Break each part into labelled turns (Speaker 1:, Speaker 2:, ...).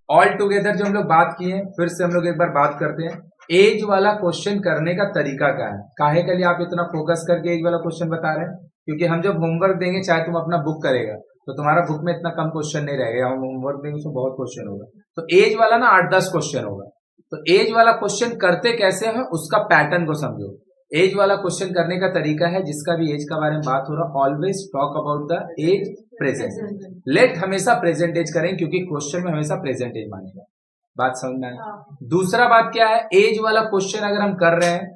Speaker 1: All together जो हम लोग बात किए, फिर से हम लोग एक बार बात करते हैं। एज वाला क्वेश्चन करने का तरीका क्या है, काहे के लिए आप इतना फोकस करके एज वाला क्वेश्चन बता रहे हैं? क्योंकि हम जब होमवर्क देंगे, चाहे तुम अपना बुक करेगा, तो तुम्हारा बुक में इतना कम क्वेश्चन नहीं रहेगा, हम होमवर्क देंगे तो बहुत क्वेश्चन होगा। तो एज वाला ना 8-10 क्वेश्चन होगा। तो एज वाला क्वेश्चन करते कैसे हैं, उसका पैटर्न को समझो। एज वाला क्वेश्चन करने का तरीका है, जिसका भी एज के बारे में बात हो रहा, always talk about the age present. Let हमेशा प्रेजेंट एज करें, क्योंकि क्वेश्चन में हमेशा प्रेजेंट एज मानेगा। बात समझ में आया? दूसरा बात क्या है, एज वाला क्वेश्चन अगर हम कर रहे हैं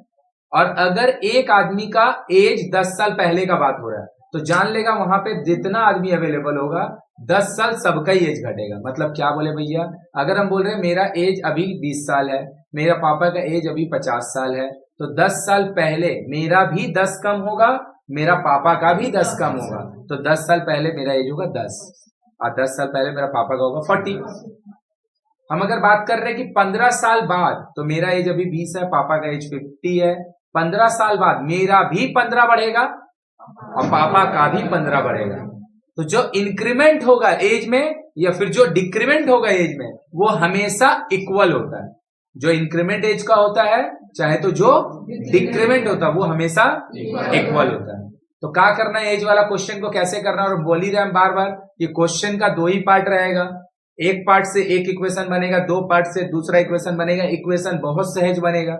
Speaker 1: और अगर एक आदमी का एज 10 साल पहले का बात हो रहा है, तो जान लेगा वहां पे जितना आदमी अवेलेबल होगा 10 साल सबका ही एज घटेगा। मतलब क्या बोले भैया, अगर हम बोल रहे हैं मेरा एज अभी 20 साल है, मेरा पापा का एज अभी 50 साल है, तो 10 साल पहले मेरा भी 10 कम होगा, मेरा पापा का भी 10 कम होगा। तो 10 साल पहले मेरा एज होगा 10 और 10 साल पहले मेरा पापा का होगा 40। हम अगर बात कर रहे हैं कि 15 साल बाद, तो मेरा एज अभी 20 है, पापा का एज 50 है, 15 साल बाद मेरा भी 15 बढ़ेगा और पापा का भी 15 बढ़ेगा। तो जो इंक्रीमेंट होगा एज में या फिर जो डिक्रीमेंट होगा एज में, वो हमेशा इक्वल होता है। जो इंक्रीमेंट एज का होता है, चाहे तो जो डिक्रीमेंट होता है, वो हमेशा इक्वल होता है। तो क्या करना है, एज वाला क्वेश्चन को कैसे करना है, और बोल ही रहे हम बार बार कि क्वेश्चन का 2 ही पार्ट रहेगा। एक पार्ट से एक इक्वेशन बनेगा, 2 पार्ट से दूसरा इक्वेशन बनेगा। इक्वेशन बहुत सहज बनेगा,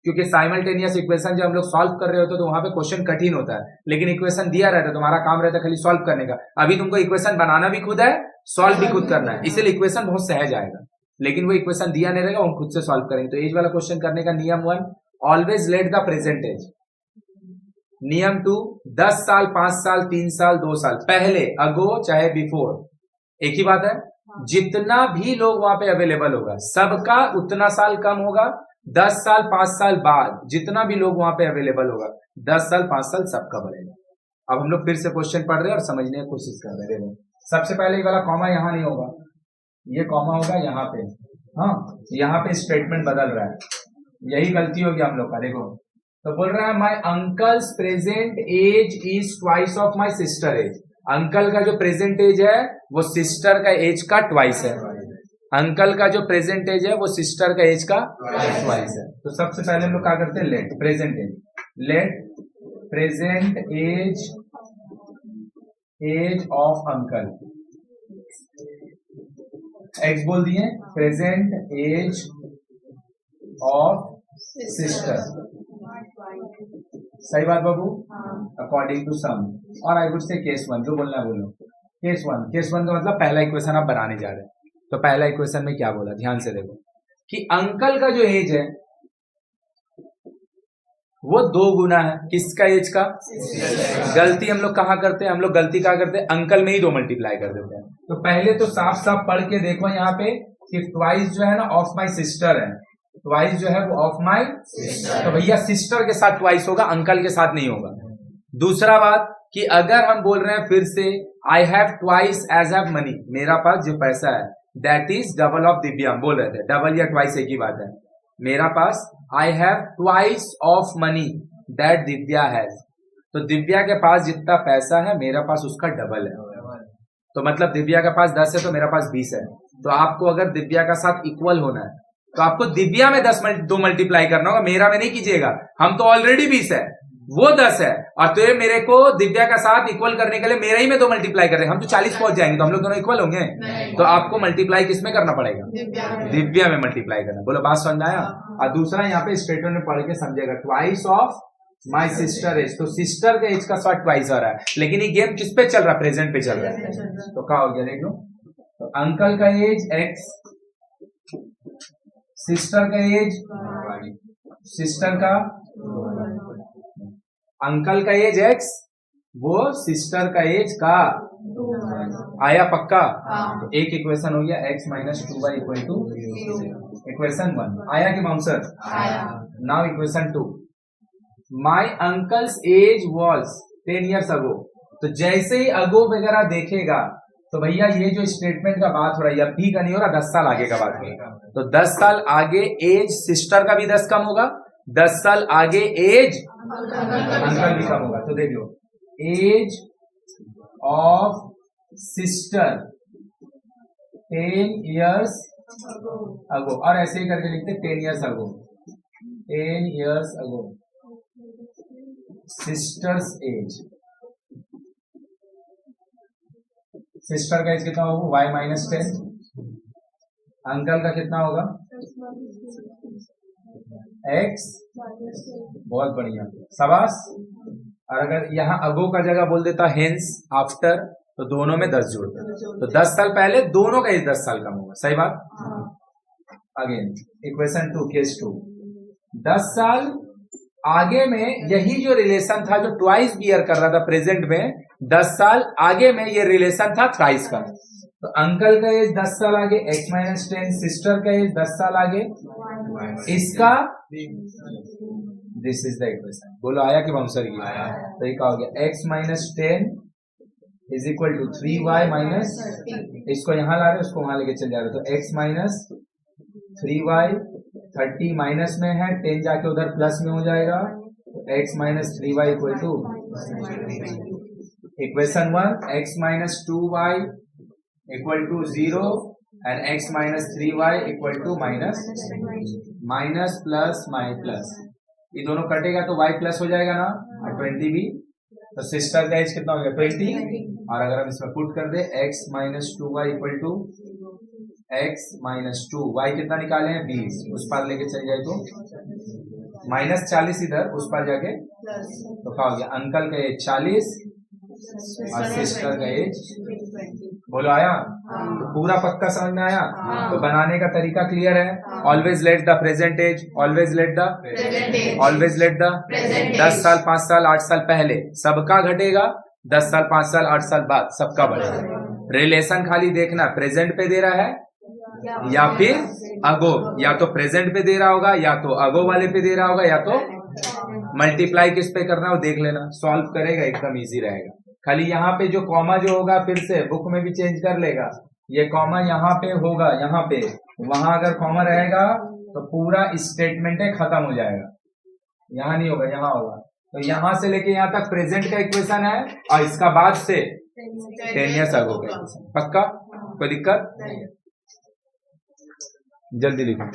Speaker 1: क्योंकि साइमल्टेनियस इक्वेशन जब हम लोग सॉल्व कर रहे होते हैं तो वहां पे क्वेश्चन कठिन होता है, लेकिन इक्वेशन दिया रहता है, तुम्हारा काम रहता है खाली सॉल्व करने का। अभी तुमको इक्वेशन बनाना भी खुद है, सॉल्व भी खुद करना है, इसीलिए इक्वेशन बहुत सहज आएगा। लेकिन वो इक्वेशन दिया नहीं रहेगा, हम खुद से सॉल्व करेंगे। तो एज वाला क्वेश्चन करने का नियम 1, always let the present age. नियम 2, 10 साल, 5 साल, 3 साल, 2 साल पहले, अगो चाहे बिफोर, एक ही बात है। जितना भी लोग वहां पे अवेलेबल होगा, सबका उतना साल कम होगा। 10 साल 5 साल बाद जितना भी लोग वहां पे अवेलेबल होगा, 10 साल 5 साल सबका बढ़ेगा। अब हम लोग फिर से क्वेश्चन पढ़ रहे हैं और समझने की कोशिश कर रहे हैं। सबसे पहले ये वाला कॉमा यहां नहीं होगा, ये कॉमा होगा यहाँ पे। हाँ, यहाँ पे स्टेटमेंट बदल रहा है, यही गलती होगी हम लोग का। देखो, तो बोल रहा है my uncle's present age is twice of my sister age. Uncle का जो प्रेजेंट एज है वो सिस्टर का एज का ट्वाइस है। अंकल का जो प्रेजेंट एज है वो सिस्टर का एज का ट्वाइस है। तो सबसे पहले हम लोग क्या करते हैं, let present age, let present age of uncle, X बोल दिए, प्रेजेंट एज ऑफ सिस्टर। सही बात बाबू, अकॉर्डिंग टू सम, और आई वुड से केस 1, जो बोलना है बोलो। केस 1 का मतलब पहला इक्वेशन आप बनाने जा रहे हैं। तो पहला इक्वेशन में क्या बोला, ध्यान से देखो कि अंकल का जो एज है वो 2 गुना है किसका, एज का? गलती हम लोग कहाँ करते हैं, हम लोग गलती कहाँ करते हैं, अंकल में ही 2 मल्टीप्लाई कर देते हैं। तो पहले तो साफ साफ पढ़ के देखो यहाँ पे कि ट्वाइस जो है ना ऑफ माई सिस्टर है, ट्वाइस जो है वो ऑफ माई सिस्टर। तो भैया सिस्टर के साथ ट्वाइस होगा, अंकल के साथ नहीं होगा। दूसरा बात कि अगर हम बोल रहे हैं फिर से I have twice age have money, मेरा पास जो पैसा है that is double of Divya, बोल रहे थे डबल या ट्वाइस एक ही बात है। मेरा पास I have twice of money that Divya has, तो दिव्या के पास जितना पैसा है मेरा पास उसका डबल है। तो मतलब दिव्या के पास 10 है तो मेरा पास 20 है। तो आपको अगर दिव्या का साथ इक्वल होना है तो आपको दिव्या में 2 मल्टीप्लाई करना होगा, मेरा में नहीं कीजिएगा। हम तो ऑलरेडी 20 है, वो 10 है, और तो ये मेरे को दिव्या का साथ इक्वल करने के लिए मेरा ही में 2 मल्टीप्लाई कर रहे हैं। हम तो 40 पहुंच जाएंगे, तो हम लोग दोनों इक्वल होंगे। तो आपको मल्टीप्लाई किसमें करना पड़ेगा, दिव्या में मल्टीप्लाई करना। बोलो बात समझ आया? और दूसरा यहाँ पे स्टेटमेंट में पढ़ के समझेगा, twice of my sister age, तो सिस्टर के एज का साथ ट्वाइस आ रहा है, लेकिन ये गेम किस पे चल रहा है, प्रेजेंट पे चल रहा है। तो क्या हो गया देख लो, तो अंकल का एज एक्स, सिस्टर का एज, सिस्टर का, अंकल का एज एक्स, वो सिस्टर का एज का, आया पक्का? तो एक इक्वेशन हो गया x minus 2y equal to equation 1, आया कि bouncer? Now equation 2, my uncle's age was 10 years ago. तो जैसे ही अगो वगैरह देखेगा तो भैया ये जो स्टेटमेंट का बात हो रहा है, या भी का नहीं हो रहा, 10 साल आगे का बात हो रहा है। तो 10 साल आगे एज सिस्टर का भी 10 कम होगा, 10 साल आगे एज अंकल भी कम होगा। तो देख लो, age of sister 10 years ago, और ऐसे ही करके लिखते 10 years ago, 10 years ago. Sister's age, sister का एज कितना होगा, y माइनस 10। अंकल का कितना होगा, x, बहुत बढ़िया, शाबाश। और अगर यहाँ अगो का जगह बोल देता हेंस, आफ्टर, तो दोनों में 10 जोड़ते, तो 10 साल पहले दोनों का एज 10 साल कम होगा, सही बात। अगेन इक्वेशन 2 केस 2, 10 साल आगे में यही जो रिलेशन था जो ट्वाइस बियर कर रहा था प्रेजेंट में, 10 साल आगे में ये रिलेशन था थ्राइस का। तो अंकल का एज 10 साल आगे, x माइनस 10, सिस्टर का एज 10 साल आगे, इसका दिस इज द इक्वेशन। बोलो आया कि बाउंसर की, तो ये क्या हो गया, x minus 10 is equal to 3y minus, इसको यहां ला रहे उसको वहां लेके चल जा रहे, तो x माइनस 3y, 30 माइनस में है, 10 जाके उधर प्लस में हो जाएगा, तो x minus 3y equal to equation 1, x minus 2y equal to 0 and x minus 3y equal to minus plus plus, ये दोनों कटेगा तो y प्लस हो जाएगा ना, और 20 भी, तो सिस्टर का एज कितना हो गया 20। और अगर हम इसमें पुट कर दे x minus 2y equal to x minus 2, y कितना निकाले हैं 20, उस पार लेके चल जाए तो माइनस 40 इधर, उस पार जाके तो क्या हो गया, अंकल का एज 40 और सिस्टर का एज, बोलो आया, तो पूरा पक्का समझ में आया। तो बनाने का तरीका क्लियर है, always let the present age, always let the 10 साल 5 साल 8 साल पहले सबका घटेगा, 10 साल 5 साल 8 साल बाद सबका बढ़ेगा। रिलेशन खाली देखना प्रेजेंट पे दे रहा है या फिर अगो, या तो प्रेजेंट पे दे रहा होगा, या तो अगो वाले पे दे रहा होगा, या तो मल्टीप्लाई किस पे करना है वो देख लेना, सॉल्व करेगा एकदम इजी रहेगा। खाली यहाँ पे जो कॉमा जो होगा फिर से बुक में भी चेंज कर लेगा, ये कॉमा यहाँ पे होगा, यहाँ पे, वहां अगर कॉमा रहेगा तो पूरा स्टेटमेंट खत्म हो जाएगा, यहाँ नहीं होगा, यहाँ होगा। तो यहाँ से लेके यहाँ तक प्रेजेंट का इक्वेशन है, और इसका बाद से 10 years अगो का इक्वेशन, पक्का, कोई दिक्कत नहीं है। जल्दी लिखो।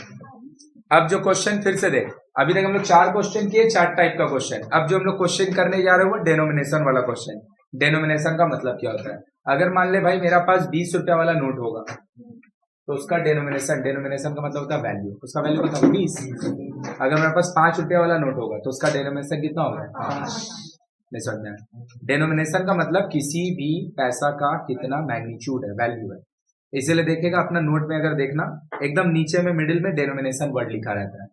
Speaker 1: अब जो क्वेश्चन फिर से देख, अभी तक हम लोग 4 क्वेश्चन किए, 4 टाइप का क्वेश्चन। अब जो हम लोग क्वेश्चन करने जा रहे हैं वो डेनोमिनेशन वाला क्वेश्चन। डेनोमिनेशन का मतलब क्या होता है, अगर मान ले भाई मेरा पास 20 रुपया वाला नोट होगा, तो उसका डेनोमिनेशन का मतलब होता है वैल्यू, उसका वैल्यू कितना होगा 20। अगर मेरे पास 5 रुपया वाला नोट होगा तो उसका डेनोमिनेशन कितना होगा 5। नहीं समझना है, डेनोमिनेशन का मतलब किसी भी पैसा का कितना मैग्नीट्यूड है, वैल्यू है। इसीलिए देखेगा अपना नोट में, अगर देखना एकदम नीचे में मिडिल में डेनोमिनेशन वर्ड लिखा रहता है,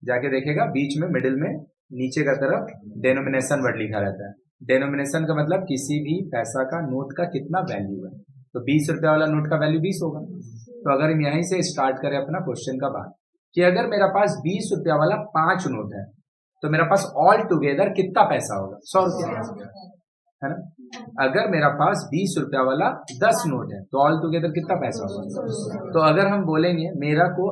Speaker 1: जाके देखेगा बीच में मिडिल में नीचे का तरफ डेनोमिनेशन वर्ड लिखा रहता है। डेनोमिनेशन का मतलब किसी भी पैसा का नोट का कितना वैल्यू है, तो 20 रुपया वाला नोट का वैल्यू 20 होगा। तो अगर हम यहीं से स्टार्ट करें अपना क्वेश्चन का बात, कि अगर मेरा पास 20 रुपया वाला 5 नोट है, तो मेरा पास ऑल टुगेदर कितना पैसा होगा, 100 रुपया है ना। अगर मेरा पास 20 रुपया वाला 10 नोट है तो ऑल टुगेदर कितना पैसा होगा। तो अगर हम बोलेंगे मेरे को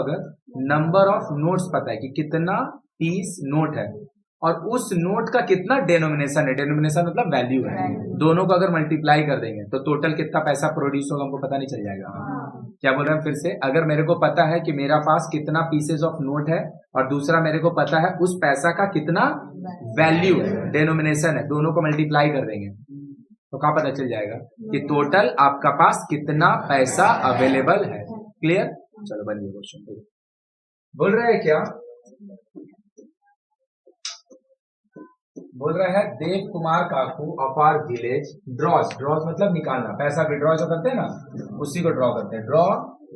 Speaker 1: अगर नंबर ऑफ नोट्स पता है कि कितना पीस नोट है, और उस नोट का कितना डेनोमिनेशन है, डेनोमिनेशन मतलब वैल्यू है, दोनों को अगर मल्टीप्लाई कर देंगे तो टोटल कितना पैसा प्रोड्यूस होगा हमको पता नहीं चल जाएगा। क्या बोल रहे हैं फिर से, अगर मेरे को पता है कि मेरा पास कितना पीसेस ऑफ नोट है, और दूसरा मेरे को पता है उस पैसा का कितना वैल्यू है, डेनोमिनेशन है, दोनों को मल्टीप्लाई कर देंगे तो क्या पता चल जाएगा कि टोटल आपका पास कितना पैसा अवेलेबल है। क्लियर, चलो बनिए क्वेश्चन। बोल रहे हैं क्या, बोल रहा है देव कुमार काकू ऑफ आवर विलेज ड्रॉज मतलब निकालना, पैसा विड्रॉ जो करते हैं ना उसी को ड्रॉ करते हैं। ड्रॉ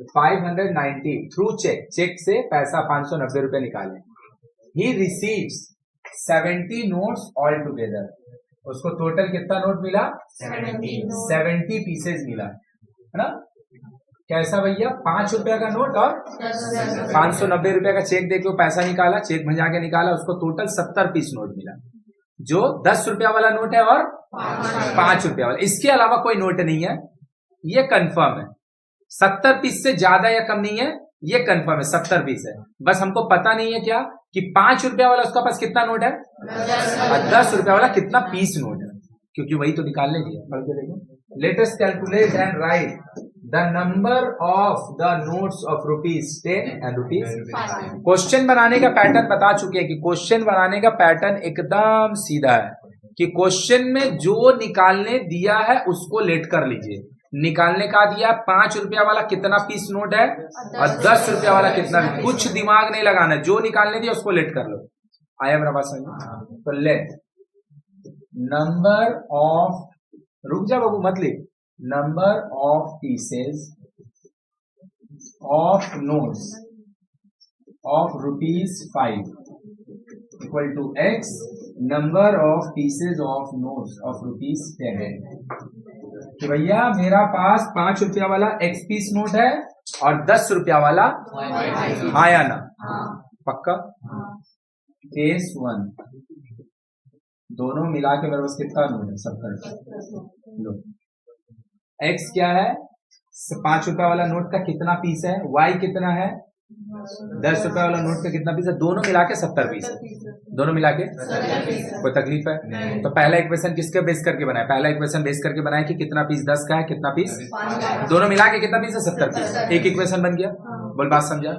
Speaker 1: 590 थ्रू चेक से पैसा 590 रुपए निकाले। He receives 70 notes all together, उसको टोटल कितना नोट मिला 70 पीसेस मिला, है ना। कैसा भैया, 5 रुपया का नोट और 590 रुपया का चेक देके वो पैसा निकाला, चेक भंजा के निकाला, उसको टोटल 70 पीस नोट मिला, जो 10 रुपया वाला नोट है और 5 रुपया वाला, इसके अलावा कोई नोट नहीं है, ये कंफर्म है। 70 पीस से ज्यादा या कम नहीं है, ये कंफर्म है 70 पीस है। बस हमको पता नहीं है क्या कि 5 रुपया वाला उसका पास कितना नोट है और 10 रुपया वाला कितना पीस नोट है, क्योंकि वही तो निकालने दिया। Let us calculate and right the number of the notes of ₹10 and ₹5। Question बनाने का पैटर्न बता चुके हैं कि क्वेश्चन बनाने का पैटर्न एकदम सीधा है कि क्वेश्चन में जो निकालने दिया है उसको लेट कर लीजिए। निकालने का दिया 5 रुपया वाला कितना पीस नोट है और 10 रुपया वाला कितना, कुछ दिमाग नहीं लगाना, जो निकालने दिया उसको लेट कर लो। आया मेरा बात समझ? तो लेट नंबर ऑफ, रुक जा बाबू मत लिख, number of pieces of notes of ₹5 equal to x number of pieces of notes of ₹10। कि भैया मेरा पास 5 रुपया वाला x पीस नोट है और 10 रुपया वाला, हाँ या ना? पक्का? केस 1 दोनों मिला के मेरे पास कितना नोट है? 70। लो x क्या है? 5 रुपया वाला नोट का कितना पीस है? y कितना है? 10 रुपया वाला नोट का कितना पीस है? दोनों मिला के 70 पीस है। दोनों मिला के कोई तकलीफ है? तो पहला इक्वेशन किसके बेस करके बनाया? पहला इक्वेशन बेस करके बनाया कि कितना पीस 10 का है, कितना पीस, दोनों मिला के कितना पीस है? 70 पीस। एक इक्वेशन बन गया। बोल बात समझा?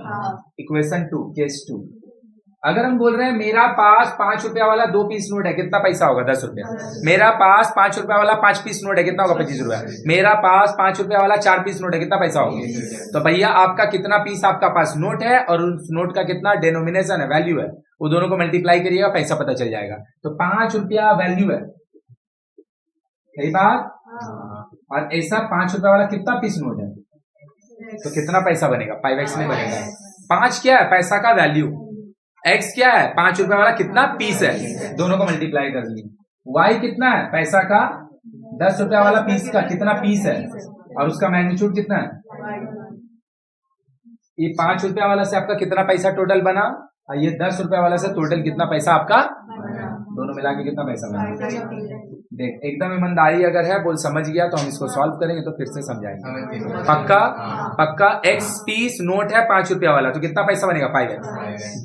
Speaker 1: इक्वेशन 2 केस 2, अगर हम बोल रहे हैं मेरा पास 5 रुपया वाला 2 पीस नोट है, कितना पैसा होगा? 10 रुपया। मेरा पास 5 रुपया वाला 5 पीस नोट है, कितना होगा? 25 रुपया। मेरा पास 5 रुपया वाला 4 पीस नोट है, कितना पैसा होगा? तो भैया आपका कितना पीस आपका पास नोट है और उस नोट का कितना डेनोमिनेशन है, वैल्यू है, वो दोनों को मल्टीप्लाई करिएगा, पैसा पता चल जाएगा। तो 5 रुपया वैल्यू है, सही बात? और ऐसा 5 रुपया वाला कितना पीस नोट है, तो कितना पैसा बनेगा? 5x नहीं बनेगा। 5 क्या है? पैसा का वैल्यू। x क्या है? 5 रुपया वाला कितना पीस है, दोनों को मल्टीप्लाई कर दिए। y कितना है? पैसा का 10 रुपया वाला पीस का कितना पीस है और उसका मैग्नीट्यूड कितना है? ये 5 रुपया वाला से आपका कितना पैसा टोटल बना और ये 10 रुपया वाला से टोटल कितना पैसा आपका, दोनों मिला के कितना पैसा बना? देख एकदम ईमानदारी अगर है, बोल समझ गया तो हम इसको सॉल्व करेंगे तो फिर से समझाएंगे। पक्का? पक्का। x पीस नोट है 5 रुपया वाला, तो कितना पैसा बनेगा? 5x।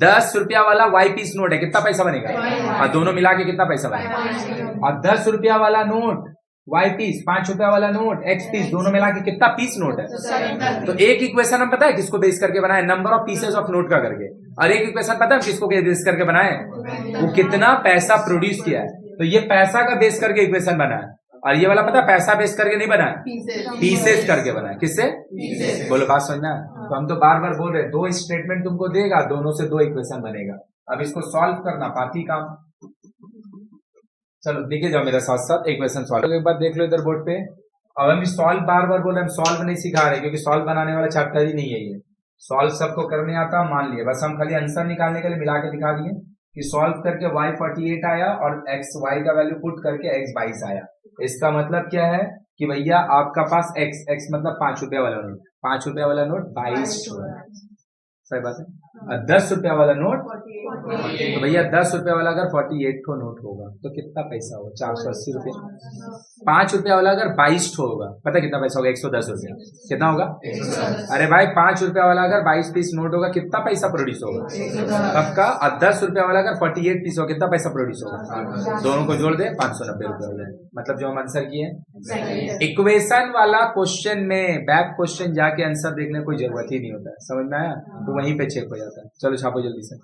Speaker 1: 10 रुपया वाला y पीस नोट है, कितना पैसा बनेगा? और दोनों मिला के कितना पैसा बनेगा? और 10 रुपया वाला नोट y पीस, 5 रुपया वाला नोट x पीस, दोनों मिला के कितना पीस नोट है? तो एक इक्वेशन हम पता है किसको बेस करके बनाए? Number of pieces of note का करके। और एक इक्वेशन पता है किसको बेस करके बनाए? वो कितना पैसा प्रोड्यूस किया है। तो ये पैसा का बेस करके इक्वेशन बना है, और ये वाला पता है पैसा बेस करके नहीं बना है, पीसेस करके बना है। किससे? बोलो बात समझना। तो हम तो बार बार बोल रहे हैं, 2 स्टेटमेंट तुमको देगा, दोनों से 2 इक्वेशन बनेगा। अब इसको सॉल्व करना बाकी काम। चलो देखे जाओ मेरे साथ साथ इक्वेशन सॉल्व। एक बार देख लो इधर बोर्ड पे। अब हम सॉल्व बार बार बोल रहे हैं, हम सॉल्व नहीं सिखा रहे क्योंकि सॉल्व बनाने वाला चैप्टर ही नहीं है ये। सॉल्व सबको करने आता, मान लिए, बस हम खाली आंसर निकालने के लिए मिला के दिखा दिए कि सॉल्व करके y 48 आया और x y का वैल्यू पुट करके x 22 आया। इसका मतलब क्या है कि भैया आपका पास x मतलब 5 रुपया वाला नोट, 5 रुपया वाला नोट 22 है, सही बात है। और 10 रुपया वाला नोट, तो भैया 10 रुपया वाला अगर 48 ठो नोट होगा तो कितना पैसा होगा? 480 रुपया। 5 रुपया वाला अगर 22 ठो होगा, पता कितना पैसा होगा? 110 रुपया। कितना होगा? अरे भाई 5 रुपया वाला अगर 22 पीस नोट होगा, कितना पैसा प्रोड्यूस होगा? पक्का। और 10 रुपया वाला अगर 48 पीस होगा, कितना पैसा प्रोड्यूस होगा? दोनों को जोड़ दे, 590 रुपया हो जाए। मतलब जो हम आंसर किए इक्वेशन वाला क्वेश्चन में बैक क्वेश्चन जाके आंसर देखने की कोई जरूरत ही नहीं होता है, समझ में आया? तो वहीं पे चेक हो जाता है। चलो छापो जल्दी से।